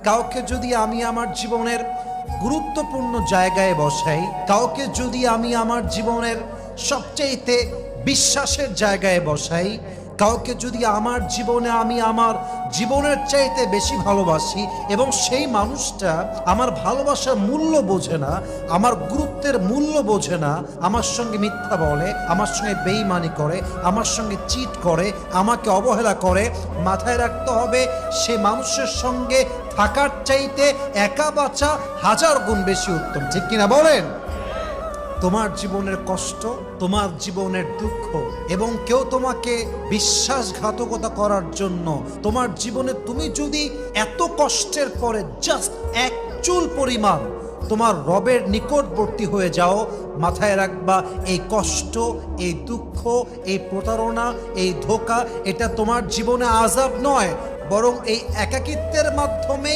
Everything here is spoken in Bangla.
কাউকে যদি আমি আমার জীবনের গুরুত্বপূর্ণ জায়গায় বসাই, কাউকে যদি আমি আমার জীবনের সবচেয়ে বিশ্বাসের জায়গায় বসাই, কাউকে যদি আমার জীবনে আমি আমার জীবনের চাইতে বেশি ভালোবাসি এবং সেই মানুষটা আমার ভালোবাসার মূল্য বোঝে না, আমার গুরুত্বের মূল্য বোঝে না, আমার সঙ্গে মিথ্যা বলে, আমার সঙ্গে বেঈমানি করে, আমার সঙ্গে চিট করে, আমাকে অবহেলা করে, মাথায় রাখতে হবে সে মানুষের সঙ্গে থাকার চাইতে একা বাঁচা 1000 গুণ বেশি উত্তম। ঠিক কিনা বলেন? তোমার জীবনের কষ্ট, তোমার জীবনের দুঃখ এবং কেউ তোমাকে বিশ্বাসঘাতকতা করার জন্য তোমার জীবনে তুমি যদি এত কষ্টের পরে জাস্ট এক চুল পরিমাণ তোমার রবের নিকটবর্তী হয়ে যাও, মাথায় রাখবা এই কষ্ট, এই দুঃখ, এই প্রতারণা, এই ধোঁকা এটা তোমার জীবনে আযাব নয়, বরং এই একাকিত্বের মাধ্যমে